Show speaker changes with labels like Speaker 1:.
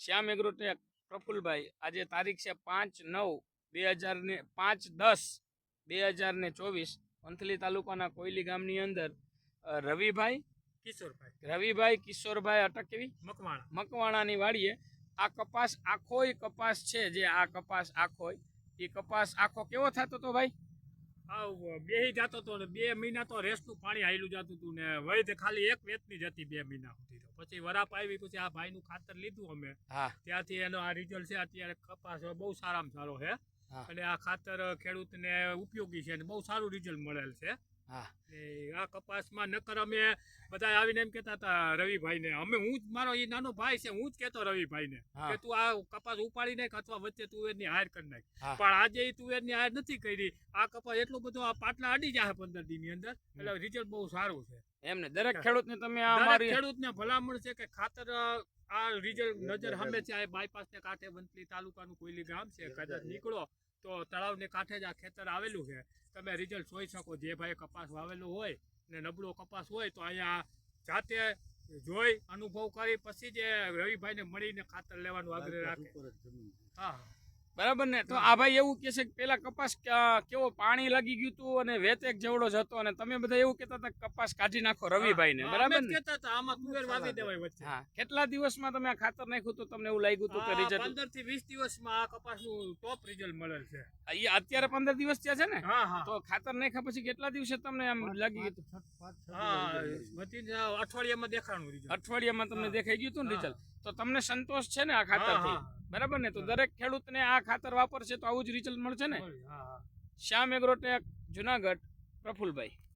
Speaker 1: શ્યામ Agrotech Prafulbhai આજે તારીખ છે 5/9/2024 વંથલી તાલુકાના કોયલી ગામની અંદર રવિભાઈ કિશોરભાઈ અટકવી મકવાણાની વાડીએ આ કપાસ આખોય કપાસ છે જે આ કપાસ આખોય એ કપાસ આખો કેવો થતો તો ભાઈ
Speaker 2: બેહી જતો હતો ને 2 મહિના તો રેસનું પાણી હાયલું જતું હતું ને વળી ખાલી એક વેતની જ હતી 2 મહિના સુધી તો પછી વરાપ આવી પછી આ ભાઈનું ખાતર લીધું અમે ત્યાંથી એનો આ રિઝલ્ટ છે અત્યારે કપાસ બહુ સારામાં સારો છે અને આ ખાતર ખેડૂતને ઉપયોગી છે અને બહુ સારું રિઝલ્ટ મળેલ છે આ કપાસમાં નકર અમે બધા આવીને એમ કહેતા હતા રવિભાઈને હું જ મારો એ નાનો ભાઈ છે હું જ કહેતો રવિભાઈને કે તું આ કપાસ ઉપાડી નાખ અથવા વચ્ચે તુવેરની હાર કરી નાખ પણ આજે એ તુવેરની હાર નથી કરી આ કપાસ એટલું બધું આ પાટલા અડી જાય 15 દિનની અંદર એટલે રિઝલ્ટ બહુ સારું છે
Speaker 1: એમને દરેક ખેડૂતને તમે
Speaker 2: ખેડૂતને ભલામણ છે કે ખાતર આ રિઝલ્ટ નજર સામે છે આ બાયપાસ ને કાંઠે વંથલી તાલુકાનું કોયલી ગામ છે કદાચ નીકળો તો તળાવને કાંઠે જ આ ખેતર આવેલું છે તમે રિઝલ્ટ જોઈ શકો જે ભાઈ કપાસ વાવેલો હોય ને નબળો કપાસ હોય તો અહીંયા જાતે જોઈ અનુભવ કરી પછી જે રવિભાઈને મળીને ખાતર લેવાનું આગ્રહ રાખે
Speaker 1: બરાબર ને તો આ ભાઈ એવું કહે છે કે પેલા કપાસ કેવો પાણી લાગી ગયું હતું અને વેતેક જેવડો જ હતો અને તમે બધા એવું કહેતા હતા કપાસ કાઢી નાખો રવિભાઈને બરાબર ને
Speaker 2: કહેતા હતા આમાં તુવેર વાવી દેવાય વચ્ચે
Speaker 1: કેટલા દિવસમાં તમે આ ખાતર નાખ્યું તો તમને એવું લાગ્યું હતું કે રિઝલ્ટ
Speaker 2: 15 થી 20 દિવસમાં આ કપાસનું ટોપ રિઝલ્ટ મળેલ છે
Speaker 1: અત્યારે 15 દિવસ થયા છે ને તો ખાતર નાખ્યા પછી કેટલા દિવસે તમને આમ લાગી ગયું
Speaker 2: અઠવાડિયામાં દેખાણું રિઝલ્ટ
Speaker 1: અઠવાડિયામાં તમને દેખાઈ ગયું હતું ને રિઝલ્ટ તો તમને સંતોષ છે ને આ ખાતરથી બરાબર ને તો દરેક ખેડૂતને આ ખાતર વાપરશે તો આવું જ રિઝલ્ટ મળશે ને શ્યામ એગ્રોટેક જુનાગઢ પ્રફુલભાઈ